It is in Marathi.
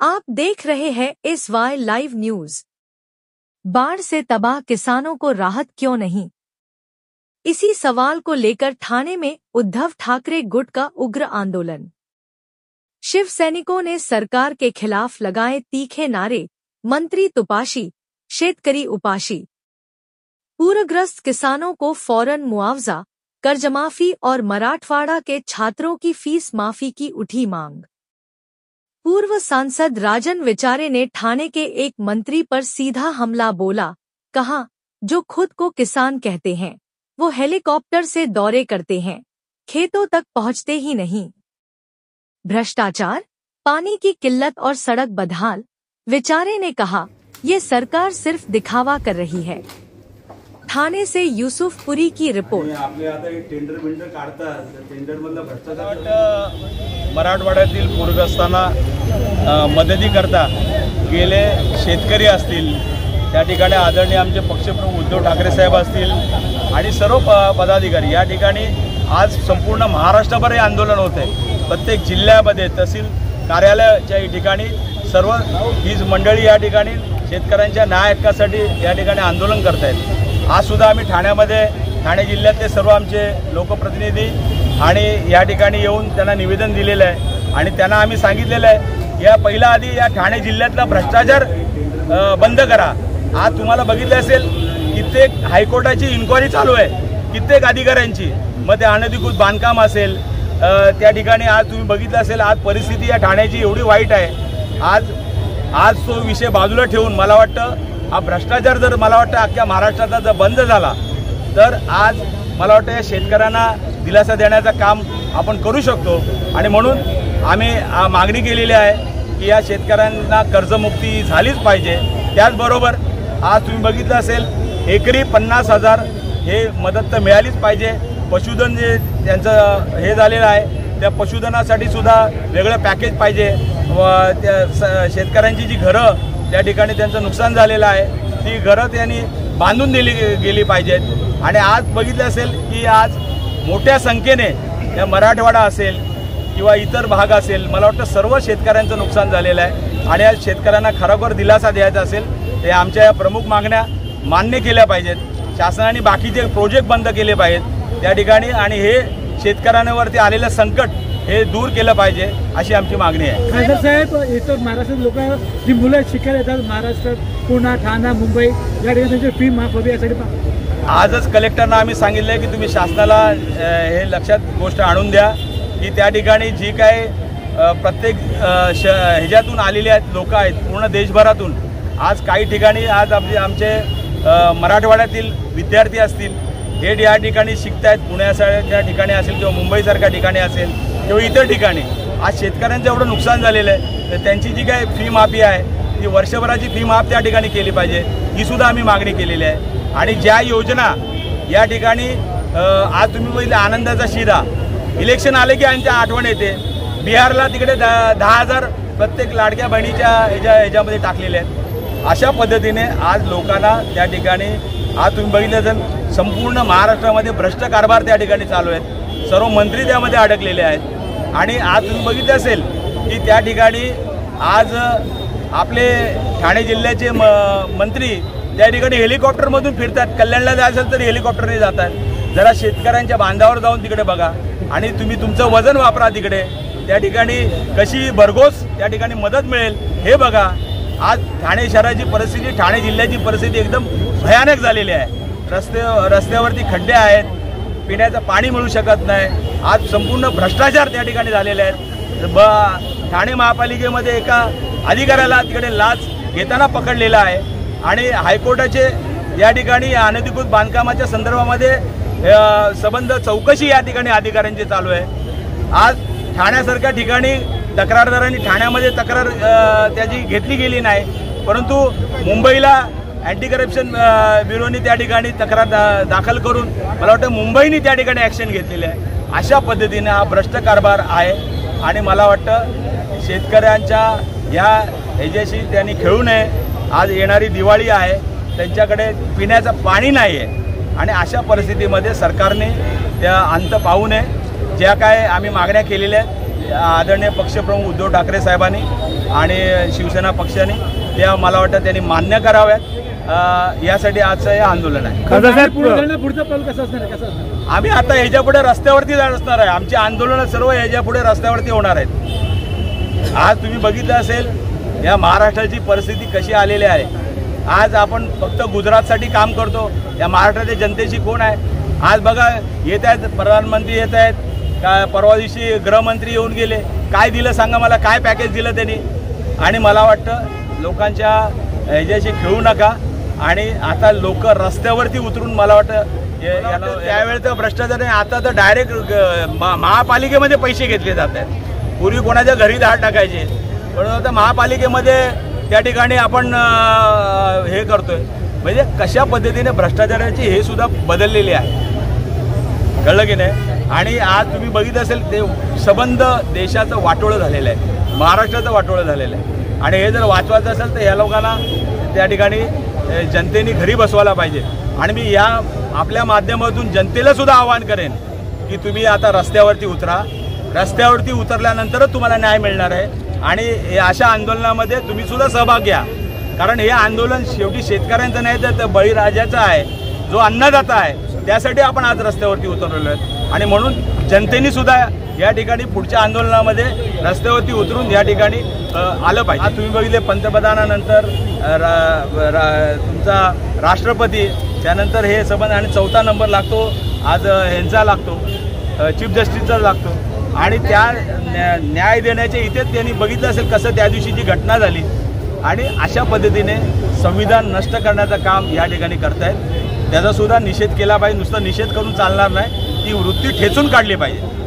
आप देख रहे हैं SY लाइव न्यूज। बाढ़ से तबाह किसानों को राहत क्यों नहीं? इसी सवाल को लेकर ठाणे में उद्धव ठाकरे गुट का उग्र आंदोलन। शिव सैनिकों ने सरकार के खिलाफ लगाए तीखे नारे, मंत्री तुपाशी, शेतकरी उपाशी। पूरग्रस्त किसानों को फौरन मुआवजा, कर्जमाफी और मराठवाड़ा के छात्रों की फीस माफी की उठी मांग। पूर्व सांसद राजन विचारे ने ठाणे के एक मंत्री पर सीधा हमला बोला, कहा जो खुद को किसान कहते हैं वो हेलीकॉप्टर से दौरे करते हैं, खेतों तक पहुंचते ही नहीं। भ्रष्टाचार, पानी की किल्लत और सड़क बदहाल। विचारे ने कहा ये सरकार सिर्फ दिखावा कर रही है। ठाणे से यूसुफपुरी की रिपोर्ट। मराठवाड्यातील पूरग्रस्तांना मदतीकरता गेले शेतकरी असतील, त्या ठिकाणी आदरणीय आमचे पक्षप्रमुख उद्धव ठाकरे साहेब असतील आणि सर्व पदाधिकारी या ठिकाणी आज संपूर्ण महाराष्ट्रभर हे आंदोलन होते। प्रत्येक जिल्ह्यामध्ये तहसील कार्यालयाच्या ठिकाणी सर्व हीच मंडळी या ठिकाणी शेतकऱ्यांच्या न्याय हक्कासाठी या ठिकाणी आंदोलन करत आहेत। आज सुद्धा आम्ही ठाण्यामध्ये ठाणे जिल्ह्यातले सर्व आमचे लोकप्रतिनिधी आणि या ठिकाणी येऊन त्यांना निवेदन दिलेलं आहे आणि त्यांना आम्ही सांगितलेलं आहे या पहिला आधी या ठाणे जिल्ह्यातला भ्रष्टाचार बंद करा। आज तुम्हाला बघितलं असेल कित्येक हायकोर्टाची इन्क्वायरी चालू आहे कित्येक अधिकाऱ्यांची, मग ते अनधिकृत बांधकाम असेल त्या ठिकाणी आज तुम्ही बघितलं असेल आज परिस्थिती या ठाण्याची एवढी वाईट आहे। आज तो विषय बाजूला ठेवून मला वाटतं हा भ्रष्टाचार जर मला वाटतं अख्ख्या महाराष्ट्राचा जर बंद झाला तर आज मला वाटतं या शेतकऱ्यांना दिलासा देण्याचं काम आपण करू शकतो आणि म्हणून आम्ही मागणी केलेली आहे की या शेतकऱ्यांना कर्जमुक्ती झालीच पाहिजे। त्याचबरोबर आज तुम्ही बघितलं असेल एकरी 50,000 हे मदत तर मिळालीच पाहिजे। पशुधन जे त्यांचं हे झालेलं आहे त्या पशुधनासाठी सुद्धा वेगळं पॅकेज पाहिजे व त्या शेतकऱ्यांची जी घरं त्या ठिकाणी त्यांचं नुकसान झालेलं आहे ती घरं त्यांनी बांधून दिली गेली पाहिजेत। आणि आज बघितलं असेल की आज मोठ्या संख्येने या मराठवाडा असेल किंवा इतर भाग असेल मला वाटतं सर्व शेतकऱ्यांचं नुकसान झालेलं आहे आणि आज शेतकऱ्यांना खरोखर दिलासा द्यायचा असेल ते आमच्या या प्रमुख मागण्या मान्य केल्या पाहिजेत। शासनाने बाकीचे प्रोजेक्ट बंद केले पाहिजेत त्या ठिकाणी आणि हे शेतकऱ्यांवरती आलेलं संकट हे दूर केलं पाहिजे अशी आमची मागणी आहे। खासदार साहेब, इतर महाराष्ट्रात लोक जी मुलं शिकायला येतात महाराष्ट्रात पुणे, ठाणे, मुंबई या ठिकाणी त्यांची फी माफ व्हावी यासाठी आजच कलेक्टरना आम्ही सांगितलं की तुम्ही शासनाला हे लक्षात गोष्ट आणून द्या की त्या ठिकाणी जी काय प्रत्येक ह्याच्यातून आलेले आहेत लोक आहेत पूर्ण देशभरातून आज काही ठिकाणी आज आमचे मराठवाड्यातील विद्यार्थी असतील हे या ठिकाणी शिकत आहेत पुण्यासारख्या ठिकाणी असेल किंवा मुंबईसारख्या ठिकाणी असेल किंवा इतर ठिकाणी आज शेतकऱ्यांचं एवढं नुकसान झालेलं आहे तर त्यांची जी काय फी माफी आहे ती वर्षभराची फी माफ त्या ठिकाणी केली पाहिजे ही सुद्धा आम्ही मागणी केलेली आहे। आणि ज्या योजना या ठिकाणी आज तुम्ही बघितलं आनंदाचा शिरा इलेक्शन आले की यांच्या आठवण येते। बिहारला तिकडे 10,000 प्रत्येक लाडक्या बहिणीच्या ह्याच्यामध्ये टाकलेले आहेत। अशा पद्धतीने आज लोकांना त्या ठिकाणी आज तुम्ही बघितलं असेल संपूर्ण महाराष्ट्रामध्ये भ्रष्ट कारभार त्या ठिकाणी चालू आहेत, सर्व मंत्री त्यामध्ये अडकलेले आहेत आणि आज तुम्ही बघितलं असेल की त्या ठिकाणी आज आपले ठाणे जिल्ह्याचे मंत्री त्या ठिकाणी हेलिकॉप्टरमधून फिरतात। कल्याणला जायचं असेल तर हेलिकॉप्टरने जातात। जरा शेतकऱ्यांच्या बांधावर जाऊन तिकडे बघा आणि तुम्ही तुमचं वजन वापरा तिकडे त्या ठिकाणी कशी भरघोस त्या ठिकाणी मदत मिळेल हे बघा। आज ठाणे शहराची परिस्थिती, ठाणे जिल्ह्याची परिस्थिती एकदम भयानक झालेली आहे। रस्त्यावरती खड्डे आहेत, पिण्याचं पाणी मिळू शकत नाही। आज संपूर्ण भ्रष्टाचार त्या ठिकाणी झालेले आहेत। ठाणे महापालिकेमध्ये एका अधिकाऱ्याला तिकडे लाच घेताना पकडलेला आहे आणि हायकोर्टाचे या ठिकाणी अनधिकृत बांधकामाच्या संदर्भामध्ये संबंध चौकशी या ठिकाणी अधिकाऱ्यांची चालू आहे। आज ठाण्यासारख्या ठिकाणी तक्रारदारांनी ठाण्यामध्ये तक्रार त्याची घेतली गेली नाही, परंतु मुंबईला अँटी करप्शन ब्युरोनी त्या ठिकाणी तक्रार दाखल करून मला वाटतं मुंबईने त्या ठिकाणी ॲक्शन घेतलेली आहे। अशा पद्धतीने हा भ्रष्ट कारभार आहे आणि मला वाटतं शेतकऱ्यांच्या या ह्याच्याशी त्यांनी खेळू नये। आज येणारी दिवाळी आहे, त्यांच्याकडे पिण्याचं पाणी नाही आहे आणि अशा परिस्थितीमध्ये सरकारने त्या अंत पाहू नये। ज्या काय आम्ही मागण्या केलेल्या आहेत आदरणीय पक्षप्रमुख उद्धव ठाकरे साहेबांनी आणि शिवसेना पक्षाने त्या मला वाटतं त्यांनी मान्य कराव्यात। यासाठी आजचं हे आंदोलन आहे। पुढचा पाऊल कसं असणार आहे, कसं असणार? आम्ही आता ह्याच्यापुढे रस्त्यावरती असणार आहे। आमची आंदोलनं सर्व ह्याच्यापुढे रस्त्यावरती होणार आहेत। आज तुम्ही बघितलं असेल या महाराष्ट्राची परिस्थिती कशी आलेली आहे। आज आपण फक्त गुजरातसाठी काम करतो, या महाराष्ट्राच्या जनतेची कोण आहे? आज बघा येत आहेत प्रधानमंत्री, येत आहेत का परवा दिवशी गृहमंत्री येऊन गेले, काय दिलं सांगा मला, काय पॅकेज दिलं त्यांनी? आणि मला वाटतं लोकांच्या ह्याच्याशी खेळू नका। आणि आता लोक रस्त्यावरती उतरून मला वाटतं त्यावेळेचं भ्रष्टाचार नाही, आता तर डायरेक्ट महापालिकेमध्ये पैसे घेतले जात आहेत। पूर्वी कोणाच्या घरी धाड टाकायचे, पण आता महापालिकेमध्ये त्या ठिकाणी आपण हे करतोय। म्हणजे कशा पद्धतीने भ्रष्टाचाराची हे सुद्धा बदललेली आहे, कळलं की नाही? आणि आज तुम्ही बघितलं असेल ते संबंध देशाचं वाटोळं झालेलं आहे, महाराष्ट्राचं वाटोळं झालेलं आहे। आणि हे जर वाचवायचं असेल तर ह्या लोकांना त्या ठिकाणी जनतेने घरी बसवायला पाहिजे। आणि मी या आपल्या माध्यमातून जनतेला सुद्धा आवाहन करेन की तुम्ही आता रस्त्यावरती उतरा, रस्त्यावरती उतरल्यानंतरच तुम्हाला न्याय मिळणार आहे। आणि अशा आंदोलनामध्ये तुम्ही सुद्धा सहभाग घ्या, कारण हे आंदोलन शेवटी शेतकऱ्यांचं नाही तर बळीराजाचं आहे, जो अन्नदाता आहे, त्यासाठी आपण आज रस्त्यावरती उतरलेलो आहेत। आणि म्हणून जनतेने सुद्धा या ठिकाणी पुढच्या आंदोलनामध्ये रस्त्यावरती उतरून या ठिकाणी आलं पाहिजे। आज तुम्ही बघितले पंतप्रधानानंतर तुमचा राष्ट्रपती, त्यानंतर हे संबंध, आणि चौथा नंबर लागतो आज ह्यांचा लागतो, चीफ जस्टिसचा लागतो। आणि त्या न्याय देण्याच्या इथेच त्यांनी बघितलं असेल कसं त्या दिवशी जी घटना झाली। आणि अशा पद्धतीने संविधान नष्ट करण्याचं काम या ठिकाणी करतायत, त्याचा सुद्धा निषेध केला पाहिजे। नुसता निषेध करून चालणार नाही, ती वृत्ती ठेचून काढली पाहिजे।